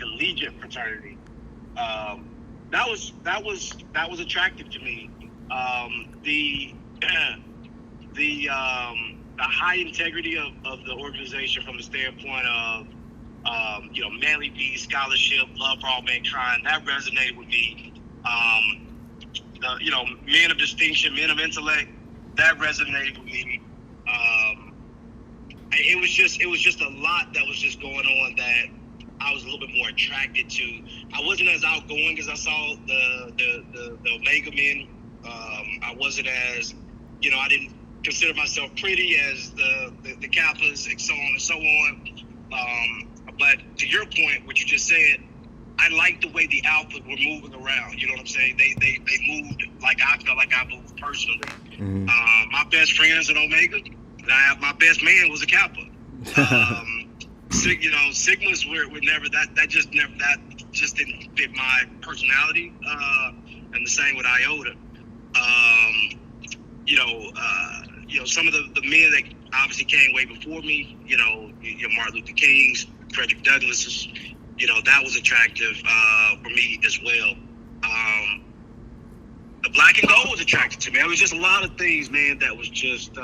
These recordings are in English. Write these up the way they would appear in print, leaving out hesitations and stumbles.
collegiate fraternity. That was attractive to me. The the high integrity of the organization from the standpoint of Manly P scholarship, love for all mankind, that resonated with me. Men of distinction, men of intellect, that resonated with me. It was just a lot that was just going on that I was a little bit more attracted to. I wasn't as outgoing as I saw the Omega men. I wasn't as, I didn't consider myself pretty as the Kappas and so on and so on. But to your point, what you just said, I like the way the Alphas were moving around. You know what I'm saying? They moved like I felt like I moved personally. Mm-hmm. My best friend is an Omega. And my best man was a Kappa. Sigmas were never that just didn't fit my personality. And the same with Iota. Some of the men that obviously came way before me, Martin Luther King's, Frederick Douglass's, that was attractive for me as well. The black and gold was attractive to me. It was just a lot of things, man, that was just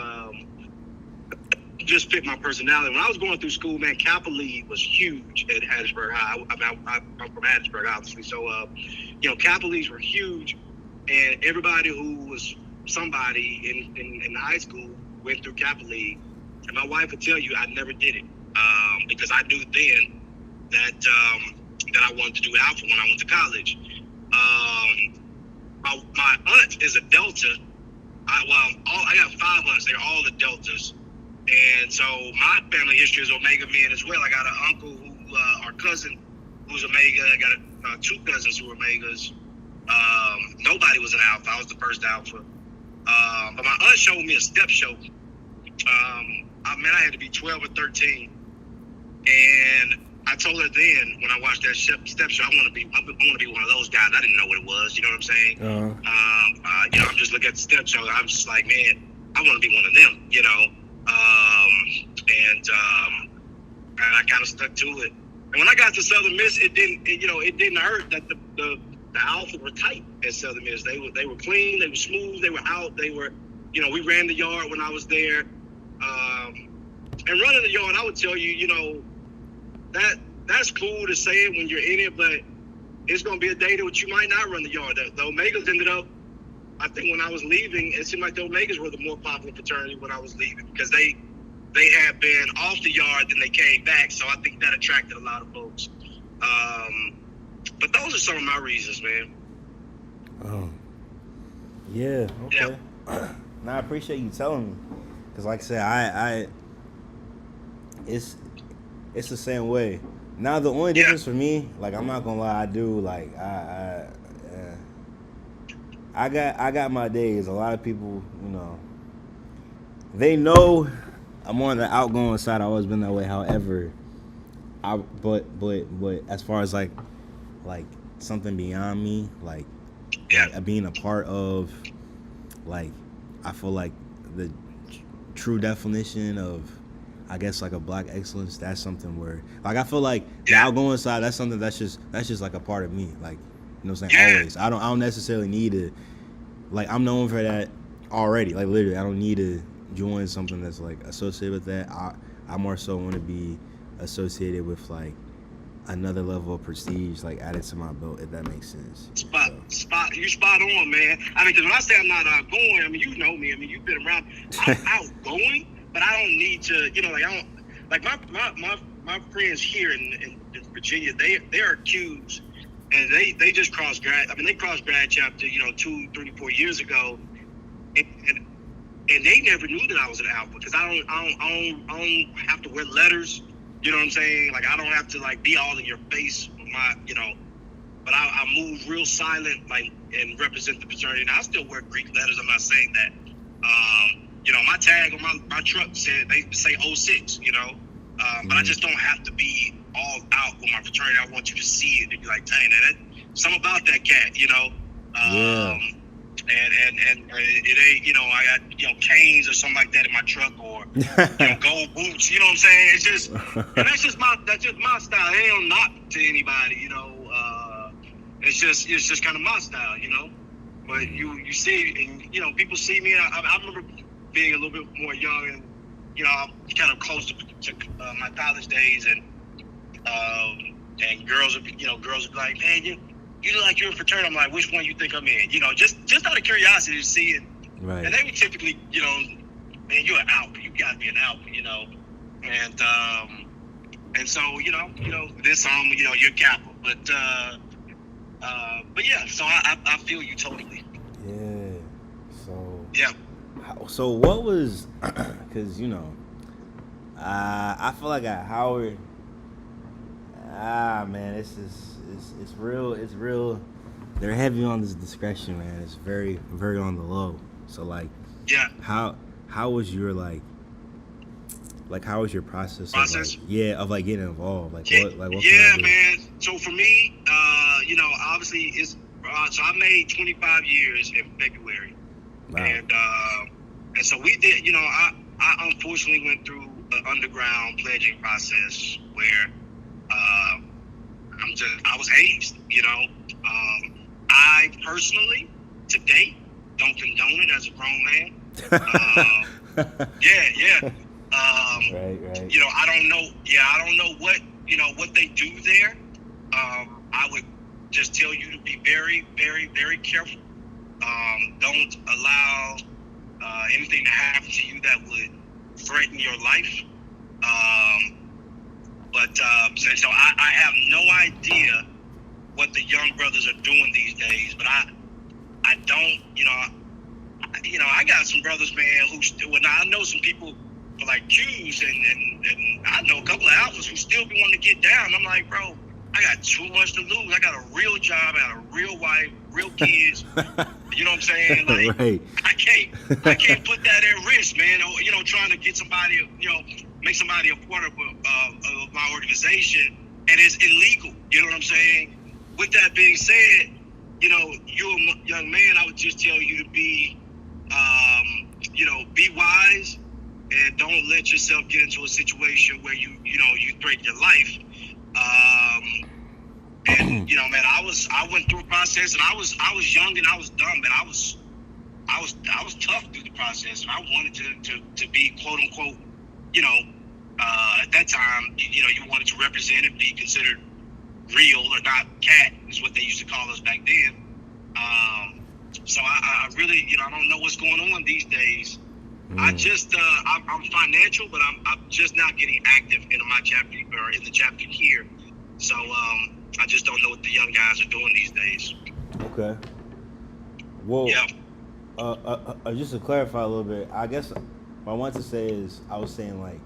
fit my personality. When I was going through school, man, Kappa League was huge at Hattiesburg High. I'm from Hattiesburg, obviously. So, Kappa Leagues were huge, and everybody who was somebody in high school went through Kappa League. And my wife would tell you I never did it because I knew then that I wanted to do Alpha when I went to college. My aunt is a Delta. I got 5 aunts. They're all the Deltas. And so my family history is Omega men as well. I got an uncle who, our cousin, who's Omega. I got 2 cousins who are Omegas. Nobody was an Alpha. I was the first Alpha. But my aunt showed me a step show. I had to be 12 or 13. And I told her then, when I watched that step show, I want to be one of those guys. I didn't know what it was. You know what I'm saying? Uh-huh. I'm just looking at the step show. I'm just like, man, I want to be one of them. And I kind of stuck to it. And when I got to Southern Miss, it didn't hurt that the Alphas were tight at Southern Miss. They were clean, they were smooth, they were out, they were, we ran the yard when I was there. And running the yard, I would tell you, that's cool to say it when you're in it, but it's going to be a day that you might not run the yard. The Omegas ended up, I think when I was leaving, it seemed like the Omegas were the more popular fraternity when I was leaving because they had been off the yard, then they came back. So I think that attracted a lot of folks. But those are some of my reasons, man. Oh. Yeah, okay. Yeah. No, I appreciate you telling me. Because like I said, it's the same way. Now, the only difference for me, like, I'm not going to lie, I do, like, I got my days. A lot of people, they know I'm on the outgoing side. I've always been that way. However, but as far as like something beyond me, like being a part of, like, I feel like the true definition of, I guess, like a black excellence. That's something where, like, I feel like the outgoing side. That's something that's just like a part of me. Like, you know what I'm saying? Always. I don't necessarily need to. Like, I'm known for that already. Like, literally, I don't need to join something that's, like, associated with that. I more so want to be associated with, like, another level of prestige, like, added to my belt, if that makes sense. You spot on, man. I mean, because when I say I'm not outgoing, I mean, you know me. I mean, you've been around. I'm outgoing, but I don't need to, my friends here in Virginia, they are Qs. And they just crossed grad. I mean, they crossed grad chapter, 2, 3, 4 years ago, and they never knew that I was an Alpha because I don't have to wear letters. You know what I'm saying? Like, I don't have to, like, be all in your face with my, But I move real silent, like, and represent the fraternity. And I still wear Greek letters. I'm not saying that. My tag on my truck said they say 06. But I just don't have to be all out with my fraternity. I want you to see it and be like, dang, something about that cat, Yeah. and it ain't, I got, canes or something like that in my truck, or, gold boots, you know what I'm saying? It's just, and that's just my style. It ain't knock to anybody, it's just kind of my style, but you see, and, people see me, I remember being a little bit more young, and, I'm kind of close to my college days, and girls would be like, man, you look like you're in fraternity. I'm like, which one you think I'm in? Just out of curiosity to see it. Right. And they would typically, man, you're an alpha. You got to be an alpha, and so, this you're Kappa. But yeah, so I feel you totally. Yeah. So. Yeah. So what was, because, I feel like at Howard, man, it's real. They're heavy on this discretion, man. It's very, very on the low. So like, yeah. How was your how was your process? Of getting involved? What yeah, man. So for me, obviously it's so I made 25 years in February. Wow. And so we did, I unfortunately went through an underground pledging process where I was hazed, I personally, to date, don't condone it as a grown man. Yeah. Right. I don't know what they do there. I would just tell you to be very, very, very careful. Don't allow anything to happen to you that would threaten your life. So I have no idea what the young brothers are doing these days, but I don't, I got some brothers, man, I know some people like Q's and I know a couple of alphas who still be wanting to get down. I'm like, bro, I got too much to lose. I got a real job, I got a real wife, real kids. You know what I'm saying? Like, right. I can't put that at risk, man. Trying to get somebody, make somebody a part of my organization, and it's illegal. You know what I'm saying? With that being said, you're a young man. I would just tell you to be, be wise, and don't let yourself get into a situation where you threaten your life. And man, I went through a process, and I was young and I was dumb, and I was tough through the process, and I wanted to be quote unquote, at that time, you wanted to represent and be considered real or not. Cat is what they used to call us back then. So I really, I don't know what's going on these days. I just, I'm financial, but I'm just not getting active in my chapter or in the chapter here. So I just don't know what the young guys are doing these days. Okay. Well, yeah. Just to clarify a little bit, I guess what I want to say is, I was saying like,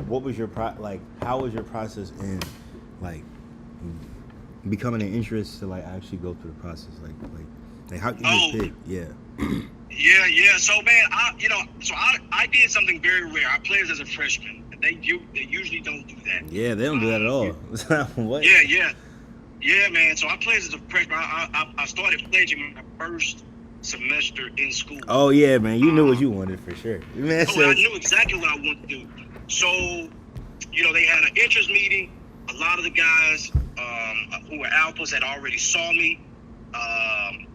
what was your how was your process in becoming an interest to actually go through the process, like how did you pick? Yeah. Yeah. So man, I did something very rare. I played as a freshman. They usually don't do that. Yeah, they don't do that at all. What? Yeah, man. So I played as a freshman. I started pledging my first semester in school. Oh yeah, man. You knew what you wanted for sure. Man, I knew exactly what I wanted to do. So, they had an interest meeting. A lot of the guys who were alphas had already saw me. I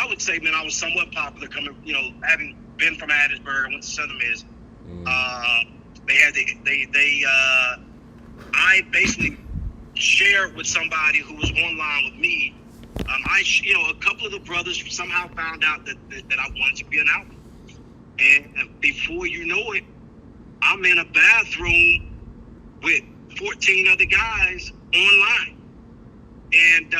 would say, man, I was somewhat popular coming, having been from Hattiesburg. I went to Southern Miss. I basically shared with somebody who was online with me. A couple of the brothers somehow found out that I wanted to be an alpha. And before you know it, I'm in a bathroom with 14 other guys online. And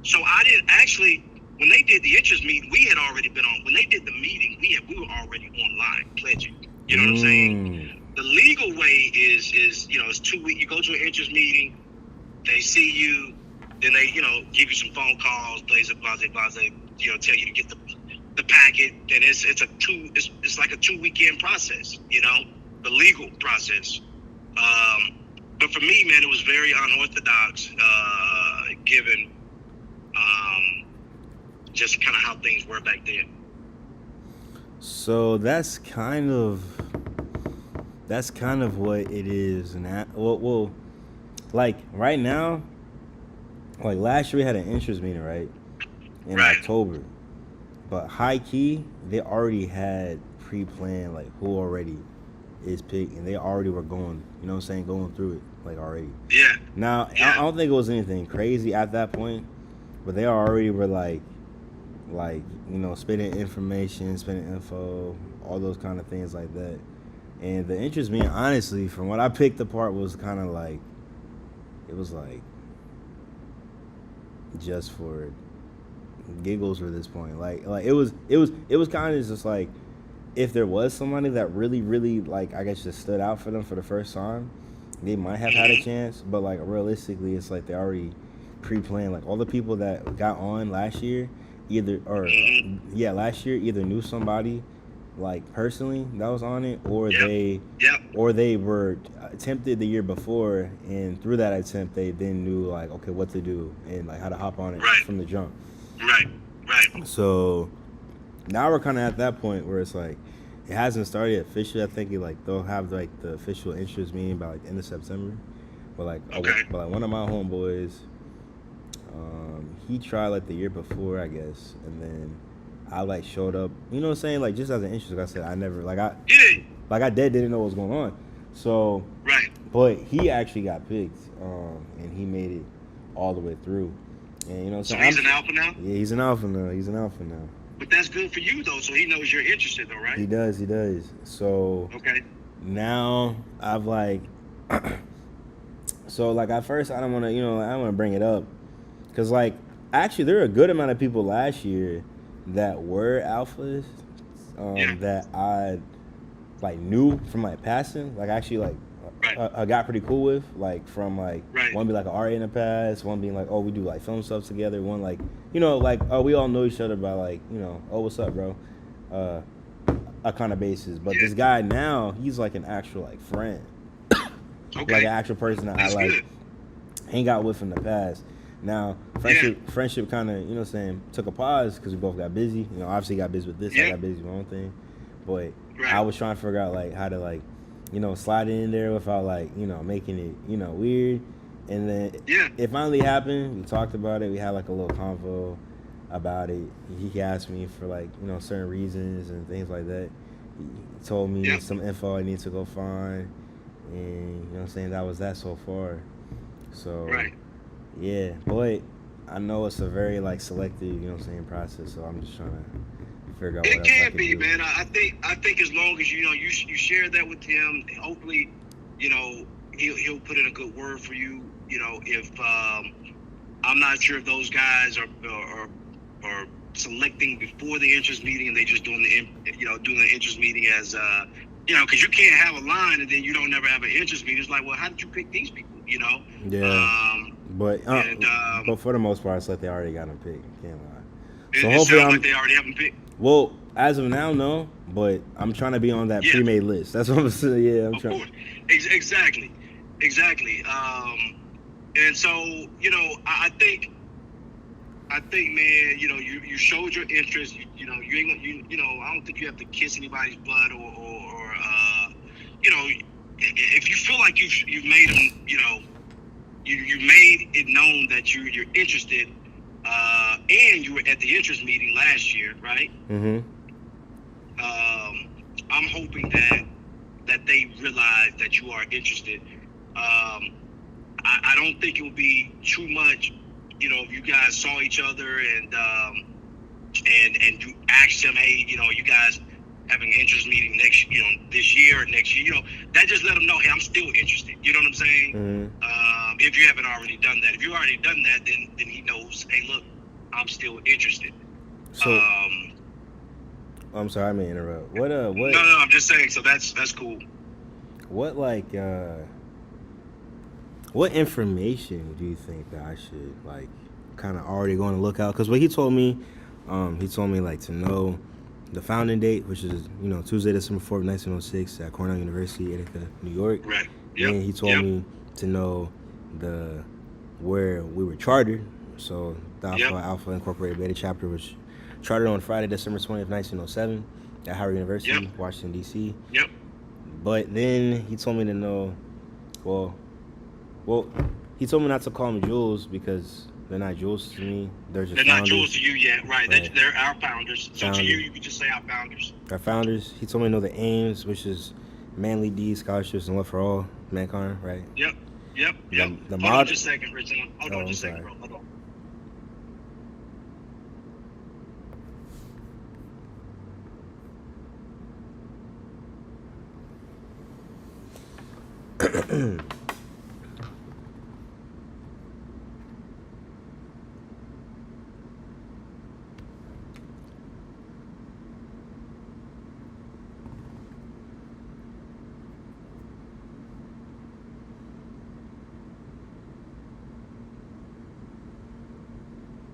so I didn't actually, when they did the interest meeting, we had already been on. When they did the meeting, we were already online pledging. You know what I'm saying? The legal way is it's 2 weeks. You go to an interest meeting, they see you, then they give you some phone calls, blase, tell you to get the packet. Then it's like a 2 weekend process, the legal process. But for me, man, it was very unorthodox, given just kind of how things were back then. So that's kind of what it is now. Well, like right now, like last year we had an interest meeting, right? In Right. October. But high key, they already had pre-planned like who already is picked, and they already were going, you know what I'm saying, going through it like already. Yeah. Now, Yeah. I don't think it was anything crazy at that point, but they already were like you know, spitting information, spitting info, all those kind of things like that. And the interest meeting, honestly, from what I picked apart, was kind of like, it was like just for giggles for this point. Like it was kind of just like, if there was somebody that really like, I guess, just stood out for them for the first time, they might have had a chance. But like realistically, it's like they already pre-planned. Like all the people that got on last year, last year either knew somebody like personally that was on it, or they were attempted the year before, and through that attempt they then knew like, okay, what to do and like how to hop on it from the jump. Right. So now we're kind of at that point where it's like it hasn't started officially. I think they'll have like the official interest meeting by like the end of September. But like one of my homeboys, he tried like the year before, I guess, and then I like showed up. You know what I'm saying? Like just as an interest. Like I said, I never I didn't know what was going on. So but he actually got picked, and he made it all the way through. And you know, so he's an alpha now. Yeah, he's an alpha now. But that's good for you though, so he knows you're interested though, right? He does. So now I've like, so like at first I don't want to bring it up, because like actually there were a good amount of people last year that were alphas, that I like knew from like passing, like actually like I got pretty cool with, like from like one being like an RA in the past, one being like, oh, we do like film stuff together, one like, you know, like, oh, we all know each other by like, you know, oh, what's up, bro, a kind of basis. But this guy now, he's like an actual like friend, like an actual person that I like hang out with in the past. Now friendship kind of, you know what I'm saying, took a pause because we both got busy. You know, obviously got busy with this, I got busy with my own thing, but I was trying to figure out like how to like, you know, slide it in there without like, you know, making it, you know, weird. And then it finally happened. We talked about it. We had like a little convo about it. He asked me for like, you know, certain reasons and things like that. He told me some info I need to go find, and you know what I'm saying, that was that so far. So yeah, but I know it's a very like selective, you know what I'm saying, process. So I'm just trying to figure out what else I can do. Man. I think as long as you know you share that with him, hopefully, you know, he'll put in a good word for you. You know, if I'm not sure if those guys are selecting before the interest meeting, and they just doing the interest meeting as you know, because you can't have a line and then you don't never have an interest meeting. It's like, well, how did you pick these people? You know? Yeah. But for the most part, it's like they already got them picked. Can't lie. So it sounds like they already have them picked. Well, as of now, no. But I'm trying to be on that pre-made list. That's what I'm saying. Yeah, I'm trying. Of course. Exactly. And so, you know, I think, man, you know, you showed your interest. You know, you ain't, you know, I don't think you have to kiss anybody's butt or you know, if you feel like you've made them, you know, you made it known that you're interested, and you were at the interest meeting last year, right? Mm-hmm. I'm hoping that they realize that you are interested. I don't think it would be too much, you know, if you guys saw each other and you asked them, hey, you know, you guys having an interest meeting this year or next year, you know, that just let them know, hey, I'm still interested. You know what I'm saying? Mm-hmm. If you haven't already done that. If you already done that, then he knows, hey, look, I'm still interested. So, I'm sorry, I may interrupt. What? No, I'm just saying. So that's cool. What what information do you think that I should like kind of already go on the lookout? Because what he told me like to know the founding date, which is, you know, Tuesday, December 4th, 1906 at Cornell University, Ithaca, New York. Right. And he told me to know where we were chartered. So the Alpha Incorporated Beta chapter, which Chartered on Friday, December 20th, 1907, at Howard University, Washington, D.C. Yep. But then he told me to know, well, he told me not to call them Jules because they're not Jules to me. They're just They're founders. not Jules to you yet, right? Right. They're our founders. So Founders. to you can just say our founders. Our founders. He told me to know the aims, which is manly deeds, scholarships, and love for all mankind, right? Yep. The Hold mod- on just a second, Rich. Hold on I'm just a second, sorry. bro. Hold on.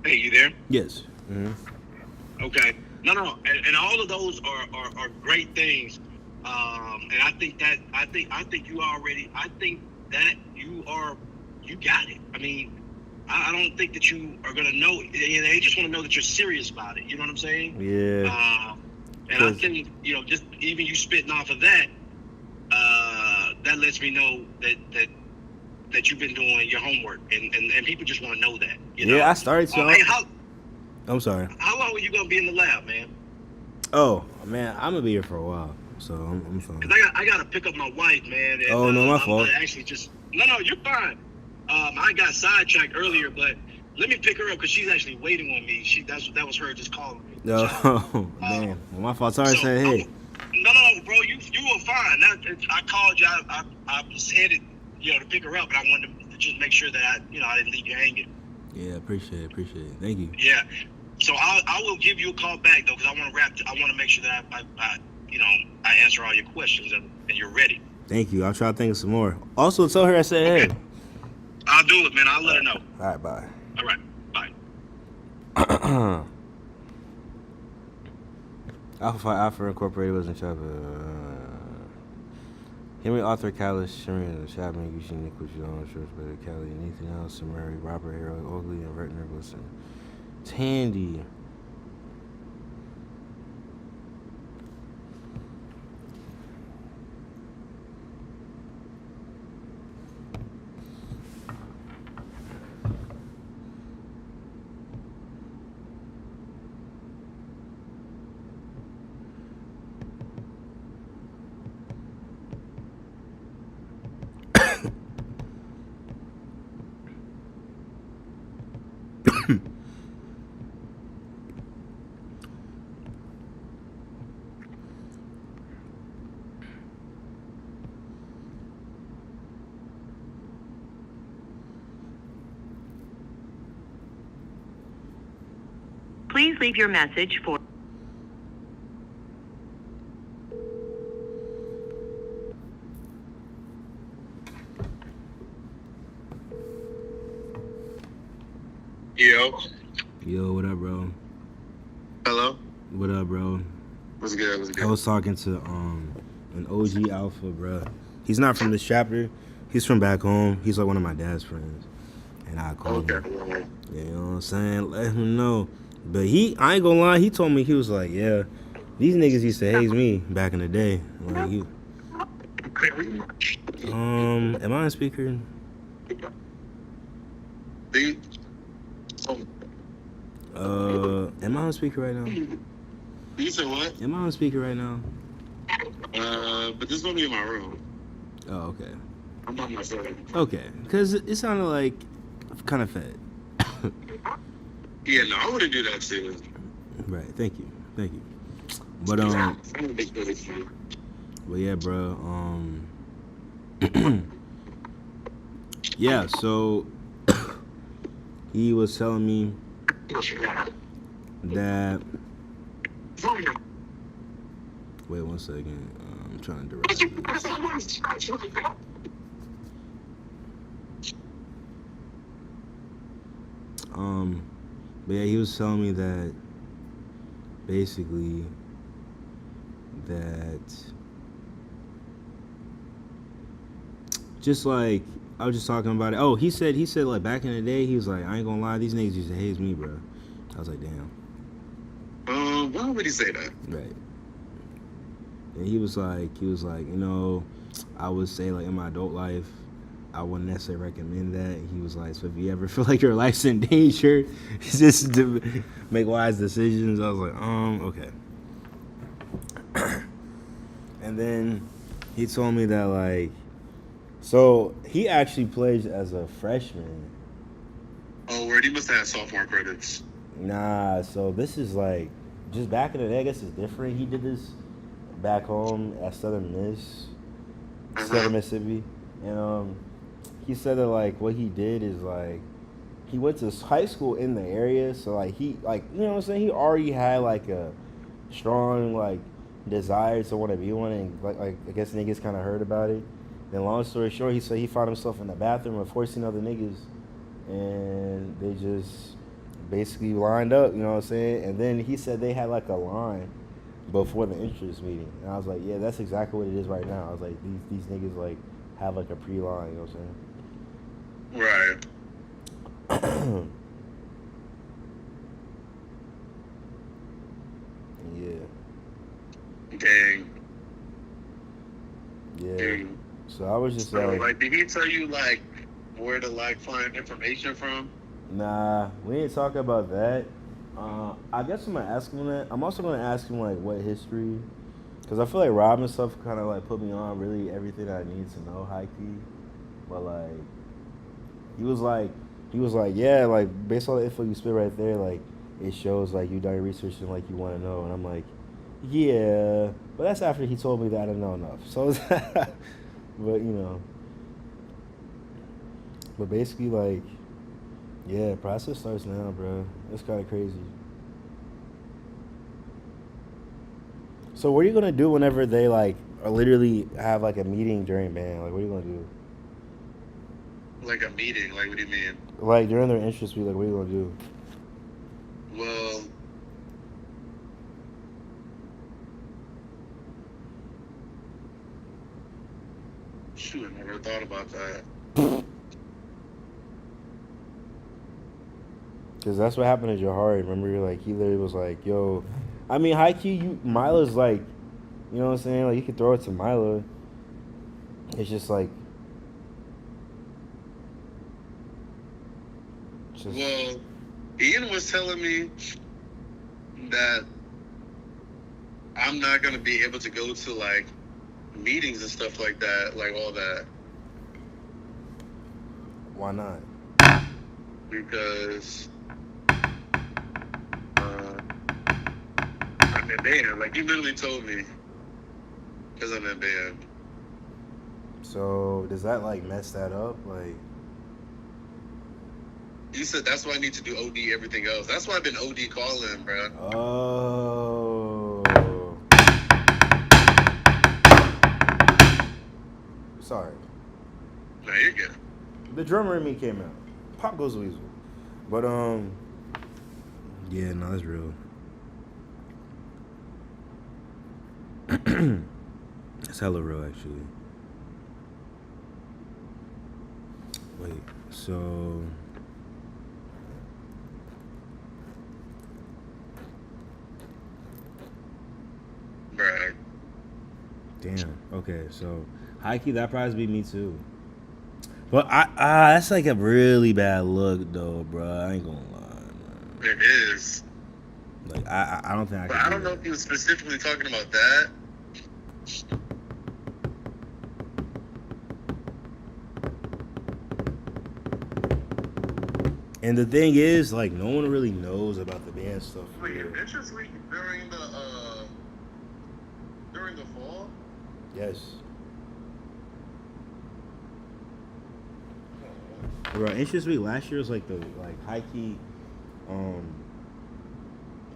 Hey, you there? Yes. Okay. No. And all of those are great things. And I think that you got it. I mean, I don't think that you are gonna know. They just want to know that you're serious about it. You know what I'm saying? Yeah. And I think just even you spitting off of that, that lets me know that you've been doing your homework, and people just want to know that. Yeah, I started to. Hey, I'm sorry. how long are you gonna be in the lab, man? Oh man, I'm gonna be here for a while, so I'm fine. Cause I gotta pick up my wife, man. And, Oh, no, my fault. I actually no, you're fine. I got sidetracked earlier, but let me pick her up because she's actually waiting on me. That was her just calling me. No, man, well, my fault. Sorry, say hey. No, bro, you were fine. I called you. I was headed, to pick her up, but I wanted to just make sure that I didn't leave you hanging. Yeah, appreciate it. Thank you. Yeah. So I will give you a call back though, because I want to make sure that I answer all your questions and you're ready. Thank you. I'll try to think of some more. Also, tell her I said hey. I'll do it, man. I'll let her know. All right, bye. All right, bye. Alpha Phi Alpha Incorporated was in charge of Henry Arthur Callis, Sherman Chapman, Eugene Nicholas Jones, George Better Kelly, Nathan Ellison, Murray, Robert Harold, Oakley, and Vertner Wilson. Tandy. Please leave your message for... Yo, what up, bro? Hello? What up, bro? What's good? I was talking to an OG Alpha, bro. He's not from this chapter. He's from back home. He's like one of my dad's friends. And I called him. Yeah, you know what I'm saying? Let him know. But I ain't gonna lie, he told me, he was like, yeah, these niggas used to haze me back in the day. Like, am I on speaker? Am I on speaker right now? You said what? Am I on speaker right now? But this is gonna be in my room. Oh, okay. I'm by myself. Okay, because it sounded like kind of fed. Yeah, no, I wouldn't do that too. Right, thank you. But yeah, bro. Yeah, so he was telling me that. Wait 1 second. I'm trying to direct. But yeah, he was telling me that basically that just like I was just talking about it. Oh, he said like back in the day he was like, I ain't gonna lie, these niggas used to haze me, bro. I was like, damn. why would he say that? Right. And he was like, you know, I would say like in my adult life, I wouldn't necessarily recommend that. He was like, so if you ever feel like your life's in danger, just to make wise decisions. I was like, okay. And then he told me that like, so he actually played as a freshman. Oh, word, he must have had sophomore credits. Nah, so this is like, just back in the day, I guess it's different. He did this back home at Southern Mississippi. And he said that like what he did is like he went to high school in the area, so like he like you know what I'm saying, he already had like a strong like desire to want to be one, and like I guess niggas kind of heard about it. Then long story short, he said he found himself in the bathroom with 14 other niggas, and they just basically lined up, you know what I'm saying? And then he said they had like a line before the entrance meeting, and I was like, yeah, that's exactly what it is right now. I was like, these niggas like have like a pre-line, you know what I'm saying? Right. Yeah. Dang. Yeah. Dang. So I was just So, like, like, did he tell you, like, where to, like, find information from? nah, we ain't talking about that. I guess I'm gonna ask him that. I'm also gonna ask him like what history, because I feel like Rob and stuff kind of like put me on really everything I need to know, high key. But like, he was like, yeah, like based on the info you spit right there, like it shows like you done your research and like you want to know. And I'm like, yeah, but that's after he told me that I didn't know enough. So, but you know, but basically like. Yeah, process starts now, bro. It's kind of crazy. So what are you gonna do whenever they like are literally have like a meeting during band? Like, what are you gonna do? Like a meeting? Like, what do you mean? Like during their interest week, like, what are you gonna do? Well, shoot, I never thought about that. Because that's what happened to Jahari. Remember, like he literally was like, "Yo," I mean, high key, Mila's like, you know what I'm saying? Like you could throw it to Mila. It's just like, Well, Ian was telling me that I'm not gonna be able to go to like meetings and stuff like that, like all that, why not? because I'm in band. Like, you literally told me, because I'm in band. So does that like mess that up? Like, You said that's why I need to do OD everything else. That's why I've been OD calling, bro. oh, sorry. No, you're good. The drummer in me came out. Pop goes the weasel. But yeah, no, that's real. It's hella real, actually. Wait, so Bruh. damn. Okay, so high key that probably be me too. But that's like a really bad look though, bro. I ain't gonna lie, man. It is. Like I don't think I But can. I don't know if he was specifically talking about that. And the thing is, like, no one really knows about the band stuff. Wait, Adventures Week during the fall? Yes. Bro, Interest Week last year was like the high key,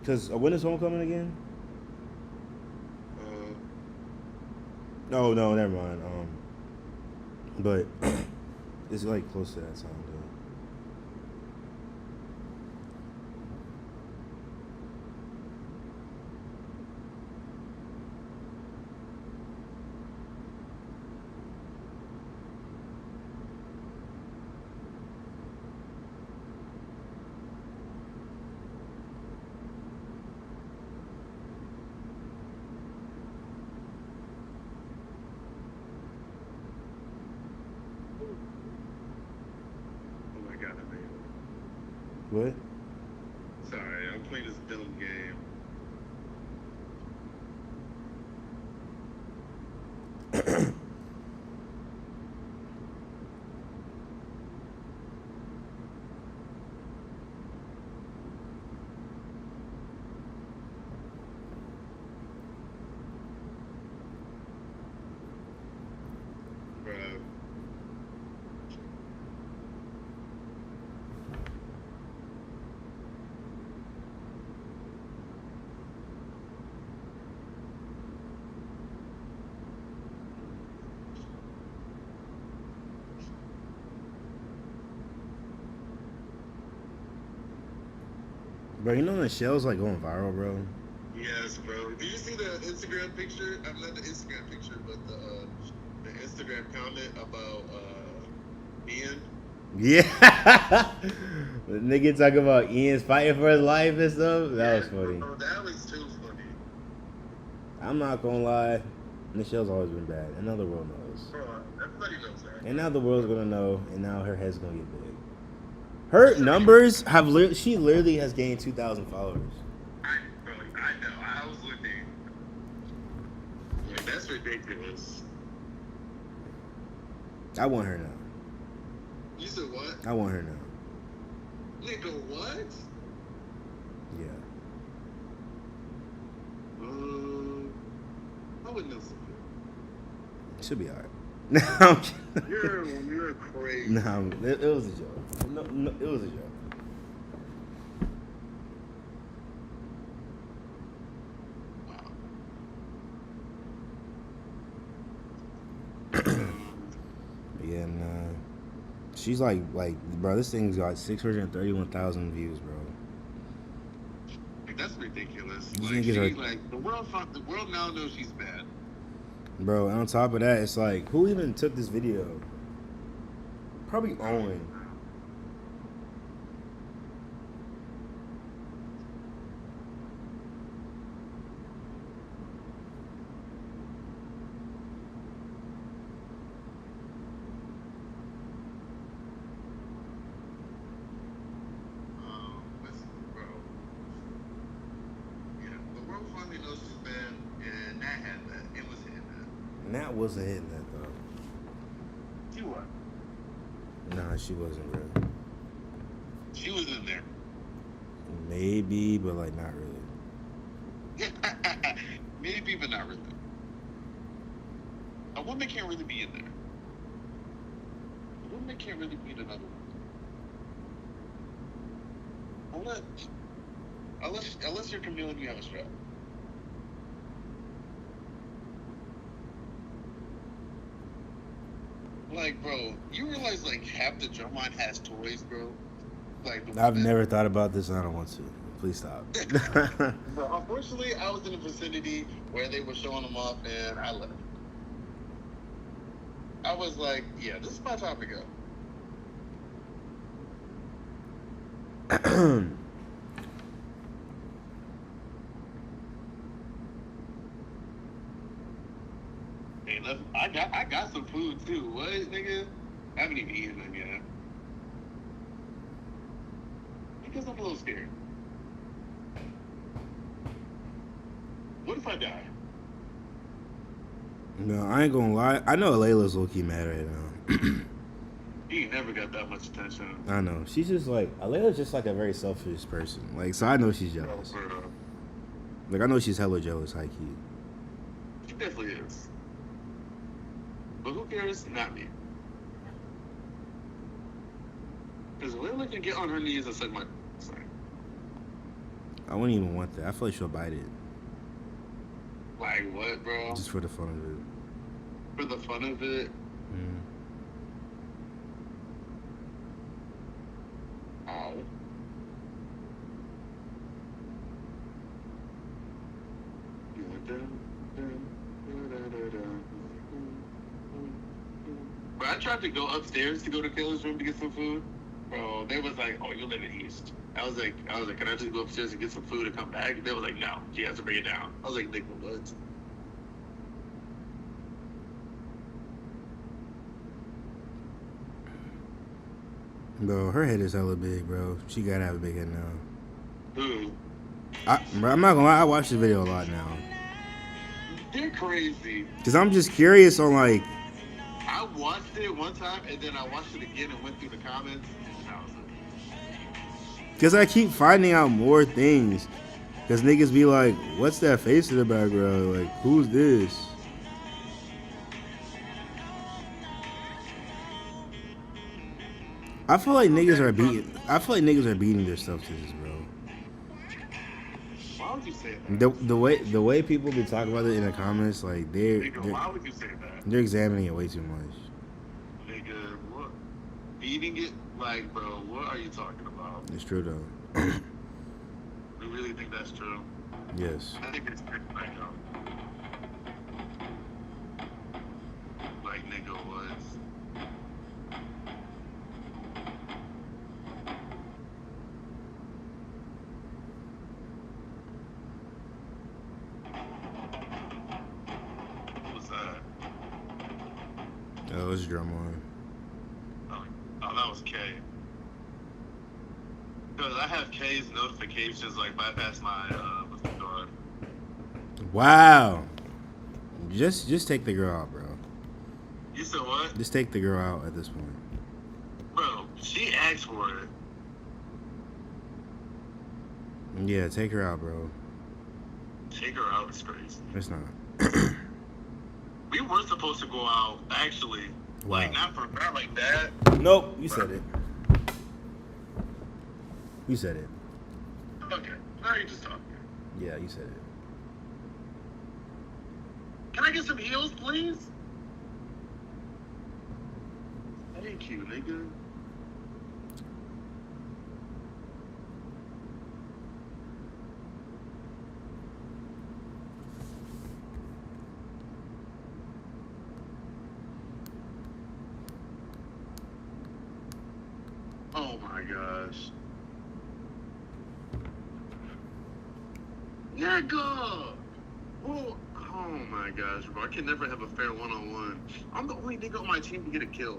because when is Homecoming again? No, never mind. But it's like close to that time though. What? Sorry, I'm playing this dumb game. Bruh. Bro, you know Michelle's like going viral, bro. Yes, bro. Did you see the Instagram picture? I'm not the Instagram picture, but the Instagram comment about Ian. Yeah. The nigga talking about Ian's fighting for his life and stuff. That was funny. Bro, that was too funny. I'm not gonna lie. Michelle's always been bad, and now the world knows. Bro, everybody knows that. And now the world's gonna know, and now her head's gonna get big. Her numbers have she literally has gained 2,000 followers. I know. I was looking. Like, that's ridiculous. I want her now. You said what? I want her now. Nigga, what? Yeah. I would know something. She'll be alright. No, You're crazy. no, it was a joke. No, it was a joke. Yeah, nah. She's like, bro, this thing's got 631,000 views, bro. Like, that's ridiculous. These Like, niggas she, are- like the world now knows she's bad. Bro, and on top of that, it's like, who even took this video? Probably Owen. Listen, bro. Yeah, the world finally knows she's bad, and Nat had that. It was hitting that. Nat wasn't hitting that, though. She was. Nah, she wasn't really. She was in there. Maybe, but like not really. Maybe, but not really. A woman can't really be in there. A woman can't really beat another woman. Unless you're Camille and you have a strap. Like, bro, you realize like half the drum line has toys, bro? Like, I've never thought about this and I don't want to. Please stop. Bro, unfortunately, I was in a vicinity where they were showing them off, and I left. I was like, yeah, this is my time to go. Hey, look, I got some food too. What, nigga? I haven't even eaten them yet. Because I'm a little scared. What if I die? No, I ain't gonna lie. I know Layla's low-key mad right now. He ain't never got that much attention. I know. She's just like, Layla's just like a very selfish person. Like, so I know she's jealous. Bro, Like, I know she's hella jealous, high key. she definitely is. But who cares? Not me. Because Layla can get on her knees and suck my sorry. I wouldn't even want that. I feel like she'll bite it. Like what, bro? Just for the fun of it. For the fun of it. Mm. Ow. Bro, I tried to go upstairs to go to Kayla's room to get some food. Bro, they was like, "Oh, you live in East." I was like, "Can I just go upstairs and get some food and come back?" They were like, "No, she has to bring it down." I was like, "Nigga, what?" Bro, her head is hella big, bro. She gotta have a big head now. Who? Bro, I'm not gonna lie, I watch this video a lot now. They're crazy. Cause I'm just curious on like, I watched it one time and then I watched it again and went through the comments. And I was like, cause I keep finding out more things. Cause niggas be like, what's that face in the background? Like, who's this? I feel like niggas are beating. I feel like niggas are beating themselves to this, bro. why would you say that? The way people be talking about it in the comments, like Nigga, why would you say that? they're examining it way too much. Nigga, what? Beating it? Like, bro, what are you talking about? It's true though. We really think that's true? Yes. I think it's pretty like nigga was. What's that? Oh, it's drum on. Oh, that was K. Because I have K's notifications like bypass my what's it called? Wow. Just take the girl out, bro. You said what? Just take the girl out at this point. Bro, she asked for it. Yeah, take her out, bro. Take her out is crazy. It's not. We were supposed to go out actually. Wow. Like not like that. Nope, you said it. You said it. Okay. Now you're just talking. Yeah, you said it. Can I get some heels, please? Thank you, nigga. Oh my gosh. Nigga! Oh my gosh, bro. I can never have a fair one-on-one. I'm the only nigga on my team to get a kill.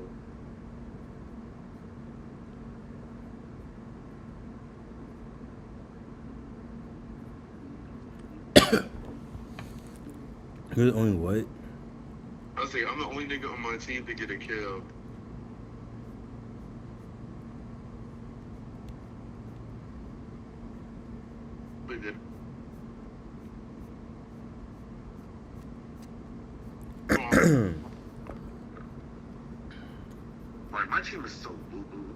You're the only what? I say I'm the only nigga on my team to get a kill. We did. Like my team is so boo-boo.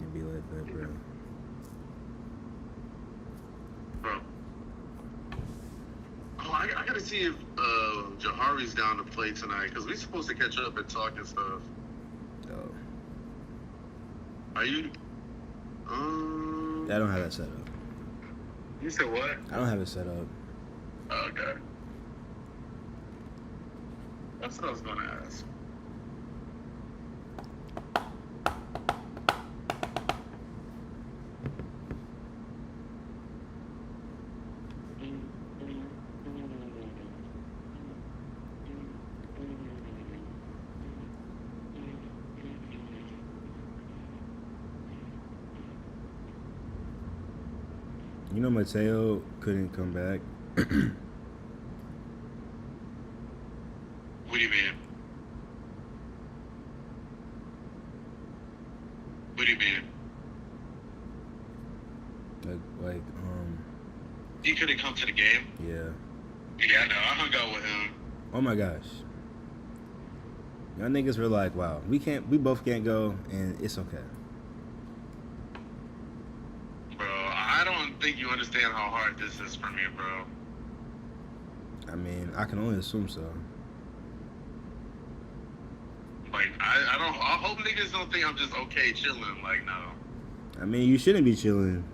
You be like that, bro. Bro. Oh, I gotta see if Jahari's down to play tonight because we're supposed to catch up and talk and stuff. Oh. Are you? I don't have that set up. You said what? I don't have it set up. Oh, okay. That's what I was gonna ask. You know Mateo couldn't come back. What do you mean? What do you mean? Like, He couldn't come to the game? yeah. Yeah, I know. I hung out with him. Oh my gosh. Y'all niggas were like, wow, we both can't go, and it's okay. Bro, I don't think you understand how hard this is for me, bro. I mean, I can only assume so. Like, I hope niggas don't think I'm just okay chilling. Like, no. I mean, you shouldn't be chilling.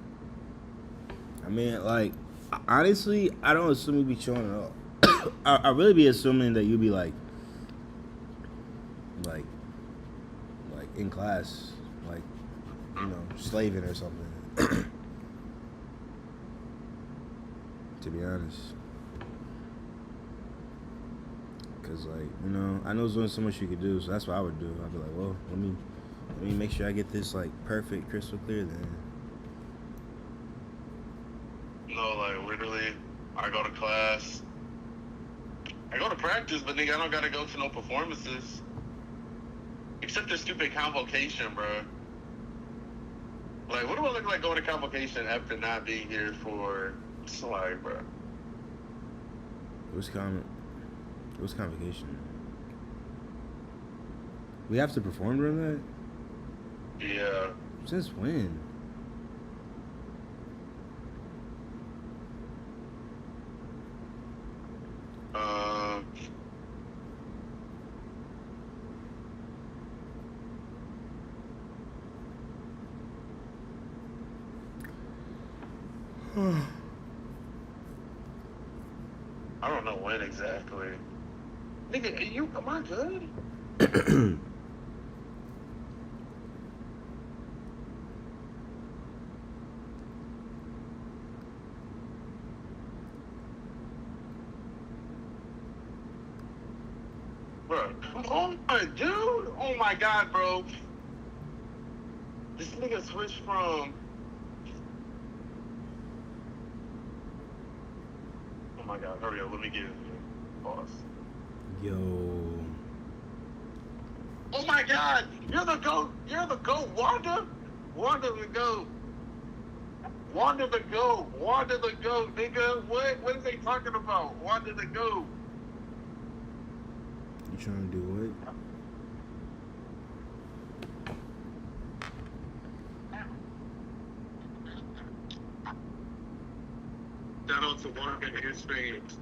I mean, like, honestly, I don't assume you be chilling at all. I really be assuming that you be like in class, like, you know, slaving or something. To be honest. Cause like, you know, I know there's only so much you could do, so that's what I would do. I'd be like, well, let me Let me make sure I get this like perfect, crystal clear. Then No, like literally, I go to class. I go to practice, but nigga, I don't gotta go to no performances. Except the stupid convocation, bro. Like, what do I look like going to convocation after not being here for? It's like, bro. what's convocation? We have to perform during that. Yeah. Since when? I don't know when exactly. Nigga, am I good? Bro, come on, dude. Oh my god, bro. This nigga switched from. Oh my god, hurry up, let me get it. Pause. Yo. Oh my god, you're the GOAT, Wanda? Wanda the GOAT. Wanda the GOAT, nigga. What is they talking about? Wanda the GOAT. You trying to do what? Shout out to Wanda and his fans.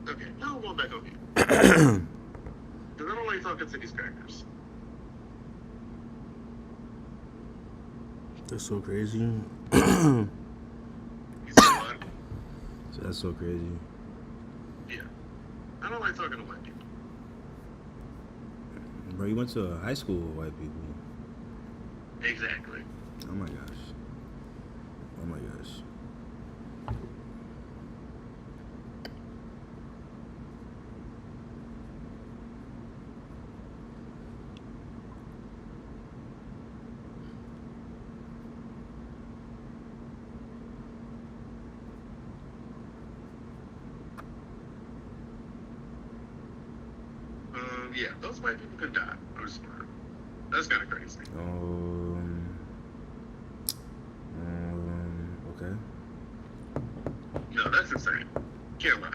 Okay, now I'm going back on you. Because I don't like talking to these crackers. That's so crazy. You see what? That's so crazy. Yeah. I don't like talking to white people. Bro, you went to a high school with white people. Exactly. Oh my gosh. Oh my gosh. Yeah, those white people could die. That's kind of crazy. Okay. No, that's insane. Can't lie.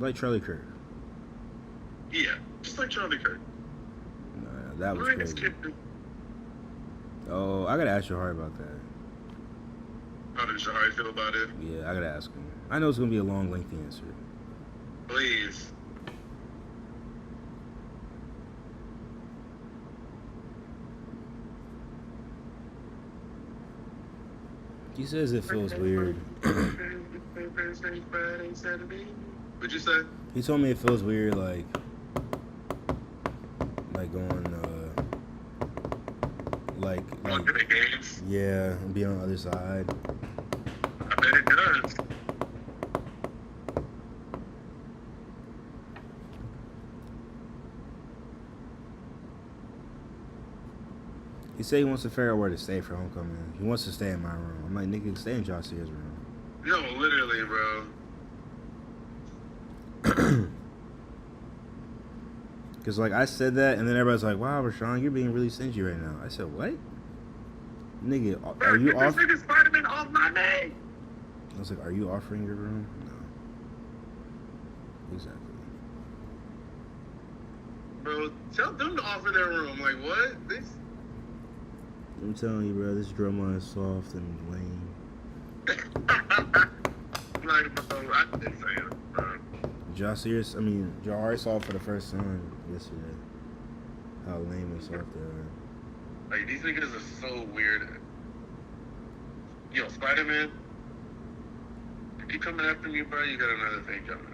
Like Charlie Kirk. Yeah, just like Charlie Kirk. Nah, that was Mine is crazy. kidding. Oh, I gotta ask Shahari about that. How did Shahari feel about it? Yeah, I gotta ask him. I know it's gonna be a long, lengthy answer. Please. He says it feels weird. What'd you say? He told me it feels weird, like going, Going to the games? yeah, and be on the other side. I bet it does. He said he wants to figure out where to stay for homecoming. He wants to stay in my room. I'm like, nigga, stay in Josh Sears' room. No, literally, bro. Because, like, I said that, and then everybody's like, wow, Rashawn, you're being really stingy right now. I said, what? Nigga, are you off? This nigga Spider-Man off my name. I was like, are you offering your room? No. Exactly. Bro, tell them to offer their room. Like, what? I'm telling you, bro, this drama is soft and lame. Like, bro, I didn't say it, bro. Jahari saw for the first time yesterday how lame and soft they are. Like, these niggas are so weird. Yo, Spider-Man, if you coming after me, bro, you got another thing coming.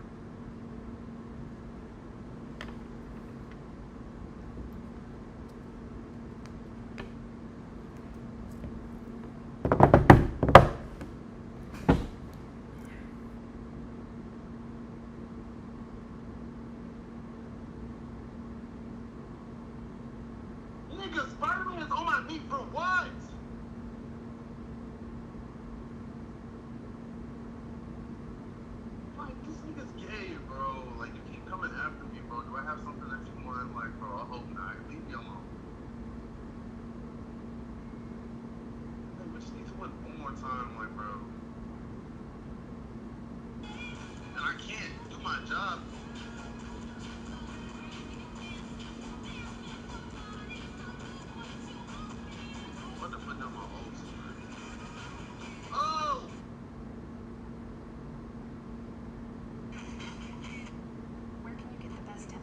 the time, I'm like, bro. And I can't do my job. What the fuck am I old? Oh! Where can you get the best temp?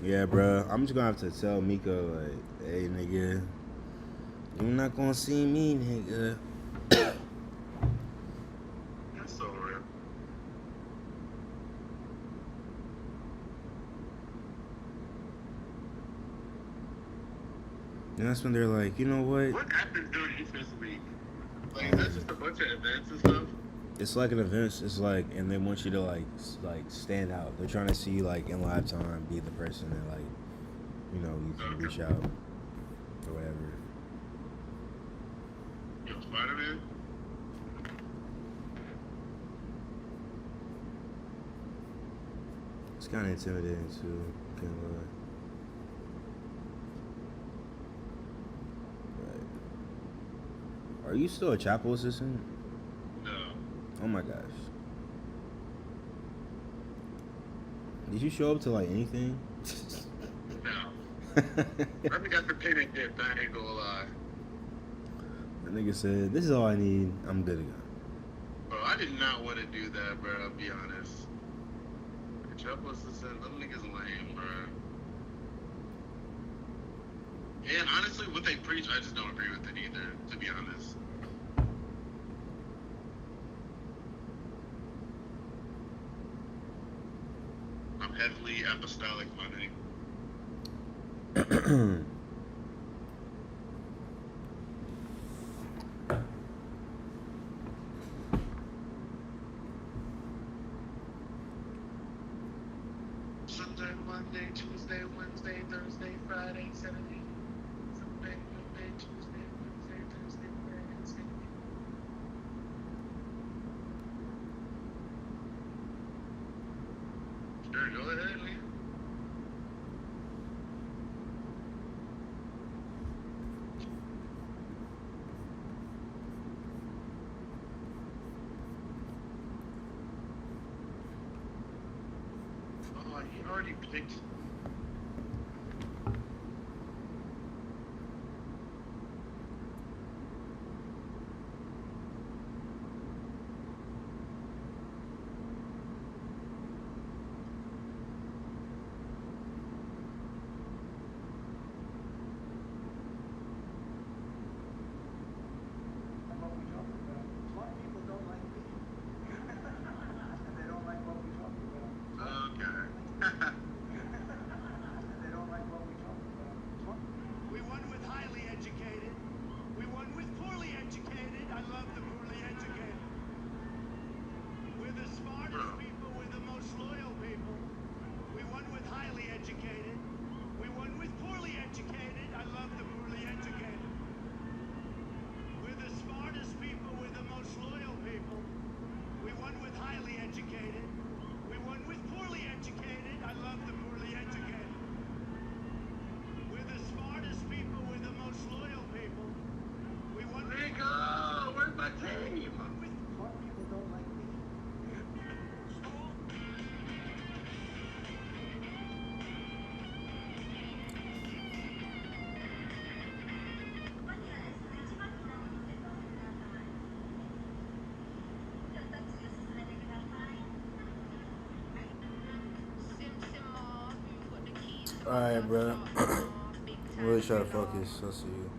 Yeah, bro. I'm just gonna have to tell Miko, like, hey, nigga, you're not gonna see me, nigga. That's so real. And that's when they're like, you know what? What happens during Easter week? Like, is that just a bunch of events and stuff? It's like an event. It's like, and they want you to like stand out. They're trying to see you like in live time, be the person that like, you know, you can reach out or whatever. Yo, Spider-Man? It's kind of intimidating too. Can't lie. Right. Are you still a chapel assistant? No. Oh my gosh. Did you show up to like anything? No. I got the pin and dip, I ain't gonna lie. The nigga said, "This is all I need. I'm good to go." Bro, I did not want to do that, bro, I'll be honest. The chapel assistant, them niggas lame, bro. And honestly, what they preach, I just don't agree with it either, to be honest. I'm heavily apostolic, my nigga. Sunday, Monday, Tuesday, Wednesday, Thursday, Friday, Saturday. Sunday, Monday, Tuesday, Wednesday, Thursday, Friday, Saturday. Sure, go ahead, man. Oh, he already picked. What we talking about. Smart people don't like me. And they don't like what we talking about. Okay. And they don't like what we talking about. We won with highly educated. We won with poorly educated. I love the poorly educated. We're the smartest people. We're the most loyal people. We won with highly educated. We won with poorly educated. I love the poorly educated. We're the smartest people. We're the most loyal people. We won with highly educated. We won with poorly educated. I love the poorly educated. We're the smartest people. We're the most loyal people. We won with Nigga, where's my team? Smart people don't like me. Alright, bro. Really try to focus. I'll see you.